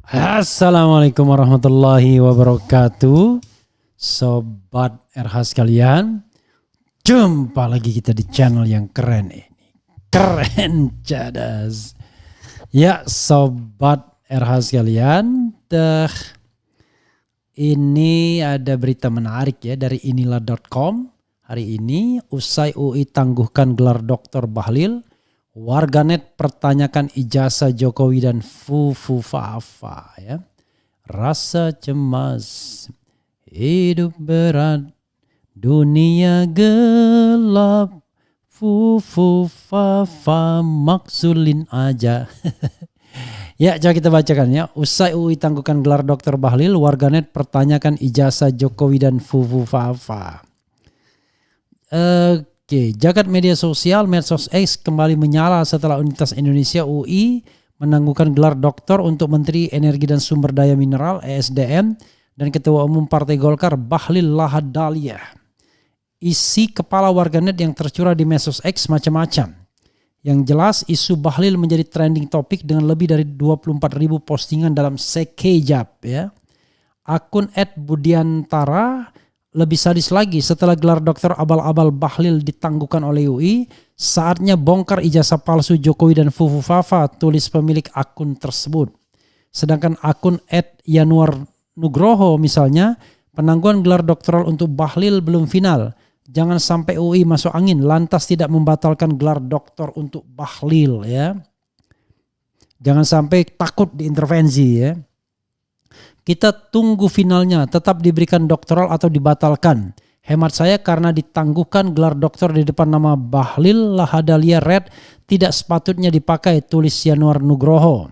Assalamualaikum warahmatullahi wabarakatuh. Sobat RH sekalian, jumpa lagi kita di channel yang keren ini. Keren cadas. Ya Sobat RH sekalian, ini ada berita menarik ya dari inilah.com. Hari ini usai UI tangguhkan gelar Dr. Bahlil, warganet pertanyakan ijazah Jokowi dan Fufufafa ya. Rasa cemas, hidup berat, dunia gelap, Fufufafa maksulin aja. Ya, coba kita bacakan ya. Usai UI tangguhkan gelar Dr. Bahlil, warganet pertanyakan ijazah Jokowi dan Fufufafa. Oke, jagat media sosial Medsos X kembali menyala setelah Universitas Indonesia UI menangguhkan gelar doktor untuk Menteri Energi dan Sumber Daya Mineral (ESDM) dan Ketua Umum Partai Golkar Bahlil Lahadalia. Isi kepala warganet yang tercurah di Medsos X macam-macam. Yang jelas isu Bahlil menjadi trending topik dengan lebih dari 24.000 postingan dalam sekejap ya. Akun @budiantara lebih sadis lagi, setelah gelar dokter abal-abal Bahlil ditangguhkan oleh UI, saatnya bongkar ijazah palsu Jokowi dan Fufufafa, tulis pemilik akun tersebut. Sedangkan akun @Yanuar Nugroho misalnya, penangguhan gelar doktoral untuk Bahlil belum final. Jangan sampai UI masuk angin lantas tidak membatalkan gelar doktor untuk Bahlil ya. Jangan sampai takut diintervensi ya. Kita tunggu finalnya, tetap diberikan doktoral atau dibatalkan. Hemat saya karena ditangguhkan gelar doktor di depan nama Bahlil Lahadalia Red tidak sepatutnya dipakai, tulis Yanuar Nugroho.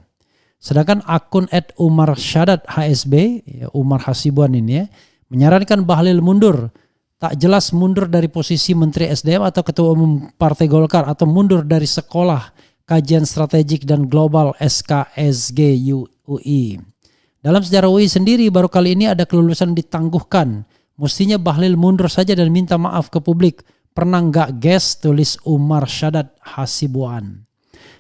Sedangkan akun @Umar Syadat HSB, ya Umar Hasibuan ini ya, menyarankan Bahlil mundur. Tak jelas mundur dari posisi Menteri SDM atau Ketua Umum Partai Golkar atau mundur dari Sekolah Kajian Strategik dan Global SKSG UI. Dalam sejarah UI sendiri baru kali ini ada kelulusan ditangguhkan. Mestinya Bahlil mundur saja dan minta maaf ke publik. Pernah nggak guys, tulis Umar Syadat Hasibuan.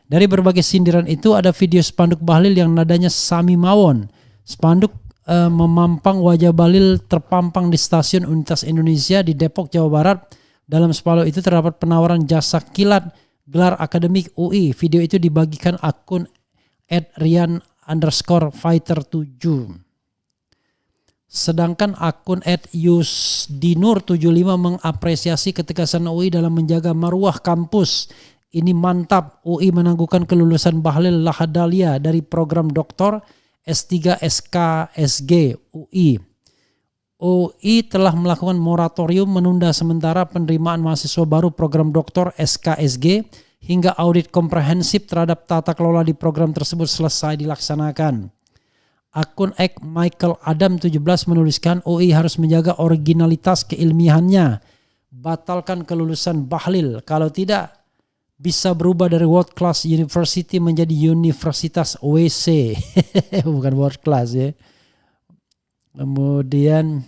Dari berbagai sindiran itu ada video spanduk Bahlil yang nadanya Sami Mawon. Spanduk memampang wajah Bahlil terpampang di stasiun Universitas Indonesia di Depok, Jawa Barat. Dalam spanduk itu terdapat penawaran jasa kilat gelar akademik UI. Video itu dibagikan akun @rian_fighter7. Sedangkan akun @yusdinur75 mengapresiasi ketegasan UI dalam menjaga marwah kampus. Ini mantap, UI menangguhkan kelulusan Bahlil Lahadalia dari program doktor S3 SKSG UI. UI telah melakukan moratorium menunda sementara penerimaan mahasiswa baru program doktor SKSG hingga audit komprehensif terhadap tata kelola di program tersebut selesai dilaksanakan. Akun Michael Adam 17 menuliskan UI harus menjaga originalitas keilmiahannya. Batalkan kelulusan Bahlil, kalau tidak bisa berubah dari world class university menjadi universitas WC. Bukan world class ya. Kemudian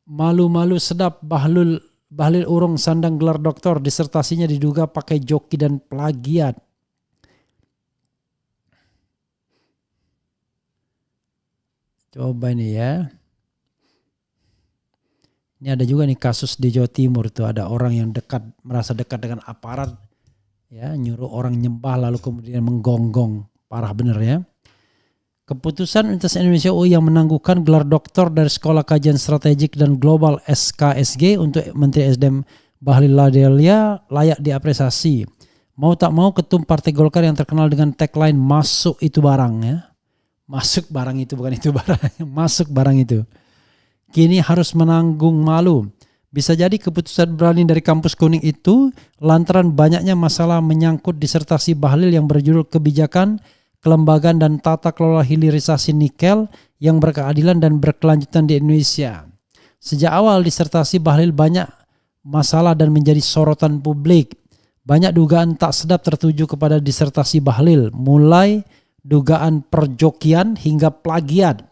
malu-malu sedap Bahlil urung sandang gelar doktor, disertasinya diduga pakai joki dan plagiat. Coba ini ya. Ini ada juga nih kasus di Jawa Timur tuh, ada orang yang merasa dekat dengan aparat ya, nyuruh orang nyembah lalu kemudian menggonggong. Parah bener ya. Keputusan Universitas Indonesia UI yang menangguhkan gelar doktor dari Sekolah Kajian Strategik dan Global SKSG untuk Menteri SDM Bahlil Lahadalia layak diapresiasi. Mau tak mau ketum Partai Golkar yang terkenal dengan tagline masuk itu barang ya. Masuk barang itu, bukan itu barang, masuk barang itu. Kini harus menanggung malu. Bisa jadi keputusan berani dari kampus kuning itu lantaran banyaknya masalah menyangkut disertasi Bahlil yang berjudul Kebijakan, Kelembagaan dan Tata Kelola Hilirisasi Nikel yang berkeadilan dan berkelanjutan di Indonesia. Sejak awal disertasi Bahlil banyak masalah dan menjadi sorotan publik. Banyak dugaan tak sedap tertuju kepada disertasi Bahlil, mulai dugaan perjokian hingga plagiat.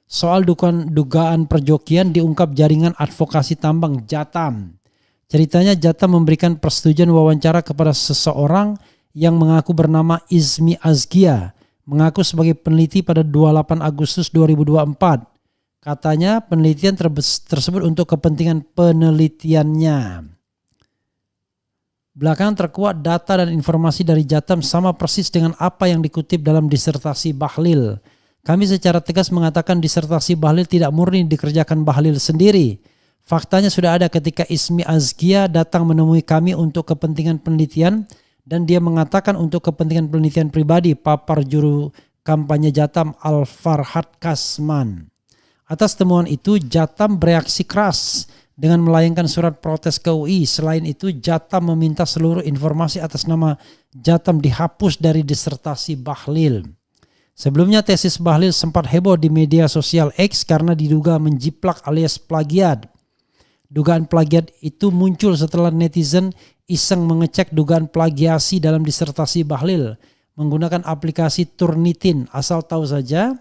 Soal dugaan perjokian diungkap jaringan advokasi tambang Jatam. Ceritanya Jatam memberikan persetujuan wawancara kepada seseorang yang mengaku bernama Izmi Azkia mengaku sebagai peneliti pada 28 Agustus 2024. Katanya penelitian tersebut untuk kepentingan penelitiannya. Belakangan terkuat data dan informasi dari Jatam sama persis dengan apa yang dikutip dalam disertasi Bahlil. Kami secara tegas mengatakan disertasi Bahlil tidak murni dikerjakan Bahlil sendiri. Faktanya sudah ada ketika Izmi Azkia datang menemui kami untuk kepentingan penelitian dan dia mengatakan untuk kepentingan penelitian pribadi papar juru kampanye Jatam Al-Farhad Kasman. Atas temuan itu Jatam bereaksi keras dengan melayangkan surat protes ke UI. Selain itu Jatam meminta seluruh informasi atas nama Jatam dihapus dari disertasi Bahlil. Sebelumnya tesis Bahlil sempat heboh di media sosial X karena diduga menjiplak alias plagiat. Dugaan plagiat itu muncul setelah netizen iseng mengecek dugaan plagiasi dalam disertasi Bahlil menggunakan aplikasi Turnitin. Asal tahu saja,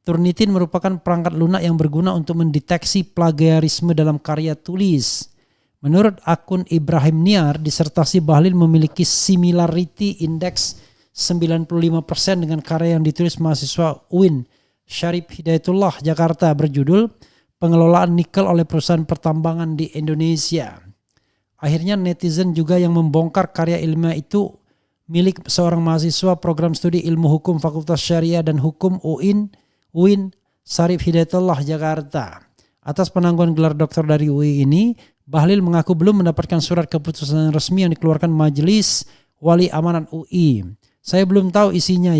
Turnitin merupakan perangkat lunak yang berguna untuk mendeteksi plagiarisme dalam karya tulis. Menurut akun Ibrahim Niar, disertasi Bahlil memiliki similarity index 95% dengan karya yang ditulis mahasiswa UIN Syarif Hidayatullah Jakarta berjudul Pengelolaan Nikel oleh Perusahaan Pertambangan di Indonesia. Akhirnya netizen juga yang membongkar karya ilmiah itu milik seorang mahasiswa program studi ilmu hukum Fakultas Syariah dan Hukum UIN Syarif Hidayatullah Jakarta. Atas penangguhan gelar doktor dari UI ini, Bahlil mengaku belum mendapatkan surat keputusan resmi yang dikeluarkan Majelis Wali Amanat UI. Saya belum tahu isinya,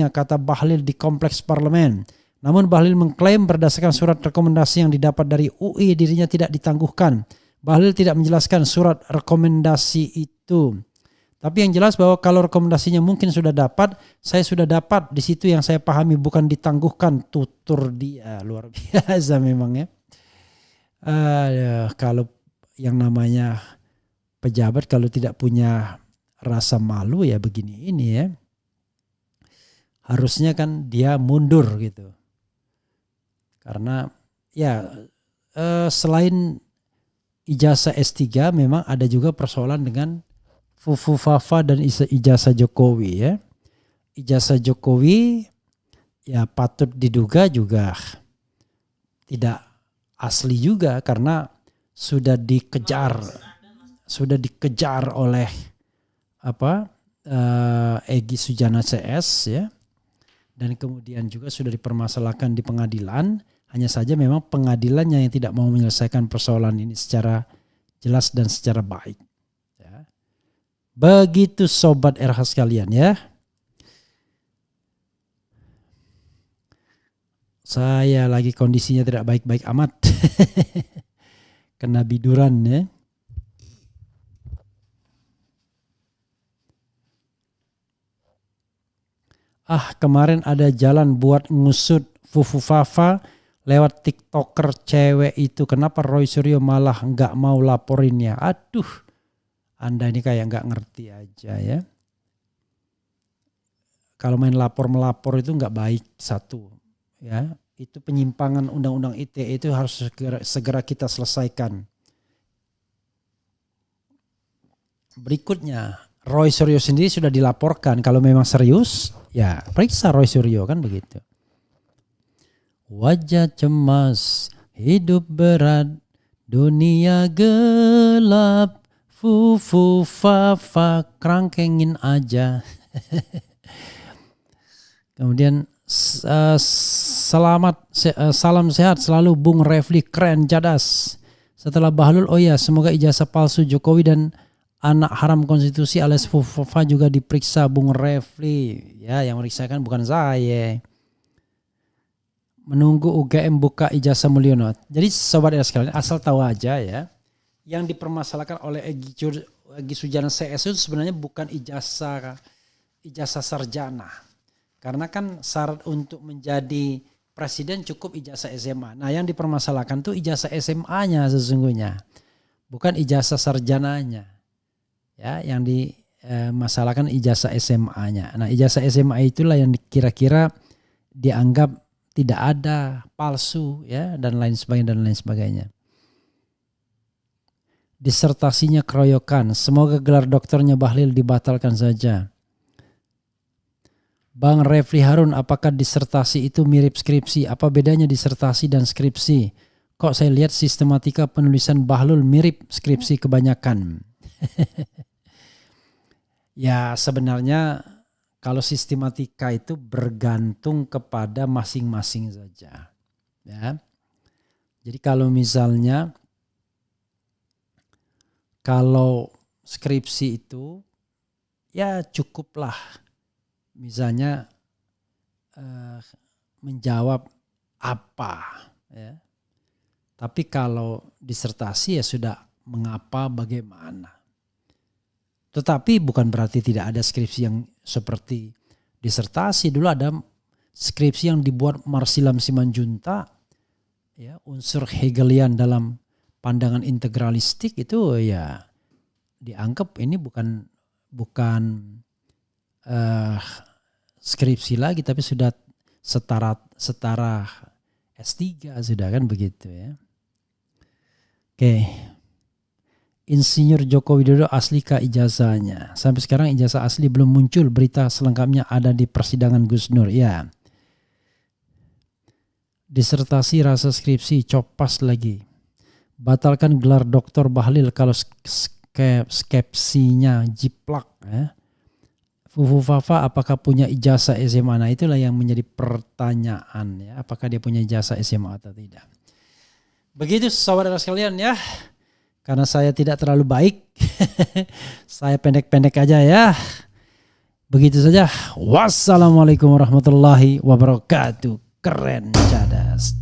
kata Bahlil di Kompleks Parlemen. Namun Bahlil mengklaim berdasarkan surat rekomendasi yang didapat dari UI dirinya tidak ditangguhkan. Bahlil tidak menjelaskan surat rekomendasi itu. Tapi yang jelas bahwa kalau rekomendasinya mungkin sudah dapat, saya sudah dapat, di situ yang saya pahami bukan ditangguhkan, tutur dia. Luar biasa memang ya. Kalau yang namanya pejabat kalau tidak punya rasa malu ya begini ini ya. Harusnya kan dia mundur gitu. Karena ya selain ijazah S3 memang ada juga persoalan dengan Fufu Fafa dan ijazah Jokowi ya. Ijazah Jokowi ya patut diduga juga tidak asli juga karena sudah dikejar oleh Egy Sujana CS ya. Dan kemudian juga sudah dipermasalahkan di pengadilan. Hanya saja memang pengadilannya yang tidak mau menyelesaikan persoalan ini secara jelas dan secara baik. Ya. Begitu sobat RH sekalian ya. Saya lagi kondisinya tidak baik-baik amat. Kena biduran ya. Kemarin ada jalan buat ngusut Fufu Fafa lewat TikToker cewek itu. Kenapa Roy Suryo malah nggak mau laporinnya? Aduh, Anda ini kayak nggak ngerti aja ya. Kalau main lapor-melapor itu nggak baik satu. Ya, itu penyimpangan undang-undang ITE itu harus segera kita selesaikan. Berikutnya, Roy Suryo sendiri sudah dilaporkan. Kalau memang serius, ya periksa Roy Suryo kan begitu. Wajah cemas, hidup berat, dunia gelap, Fufu Fafa kerangkengin aja. Kemudian salam sehat selalu Bung Refli, keren jadas. Setelah Bahlul, semoga ijazah palsu Jokowi dan anak haram konstitusi alias Fufu Fafa juga diperiksa Bung Refli. Ya, yang meriksakan bukan saya. Menunggu UGM buka ijazah Mulyono. Jadi sobat sekalian asal tahu aja ya. Yang dipermasalahkan oleh Egy Sujana CS itu sebenarnya bukan ijazah sarjana. Karena kan syarat untuk menjadi presiden cukup ijazah SMA. Nah, yang dipermasalahkan tuh ijazah SMA-nya sesungguhnya. Bukan ijazah sarjananya. Ya, yang dimasalahkan ijazah SMA-nya. Nah, ijazah SMA itulah yang kira-kira dianggap tidak ada, palsu ya dan lain sebagainya. Disertasinya keroyokan. Semoga gelar doktornya Bahlil dibatalkan saja. Bang Refli Harun, apakah disertasi itu mirip skripsi? Apa bedanya disertasi dan skripsi? Kok saya lihat sistematika penulisan Bahlul mirip skripsi kebanyakan? Ya sebenarnya kalau sistematika itu bergantung kepada masing-masing saja. Ya. Jadi kalau misalnya kalau skripsi itu ya cukuplah misalnya menjawab apa, ya. Tapi kalau disertasi ya sudah mengapa, bagaimana. Tetapi bukan berarti tidak ada skripsi yang seperti disertasi. Dulu ada skripsi yang dibuat Marsilam Simanjuntak, ya, unsur Hegelian dalam pandangan integralistik itu ya dianggap ini bukan skripsi lagi, tapi sudah setara S3 sudah, kan begitu ya. Oke. Insinyur Joko Widodo aslikah ijazahnya? Sampai sekarang ijazah asli belum muncul, berita selengkapnya ada di persidangan Gus Nur. Ya. Disertasi rasa skripsi copas lagi. Batalkan gelar Dr. Bahlil kalau skepsinya jiplak, ya. Fufu Fafa apakah punya ijazah SMA? Nah itulah yang menjadi pertanyaan, ya. Apakah dia punya ijazah SMA atau tidak? Begitu saudara sekalian ya. Karena saya tidak terlalu baik. Saya pendek-pendek aja ya. Begitu saja. Wassalamualaikum warahmatullahi wabarakatuh. Keren cadas.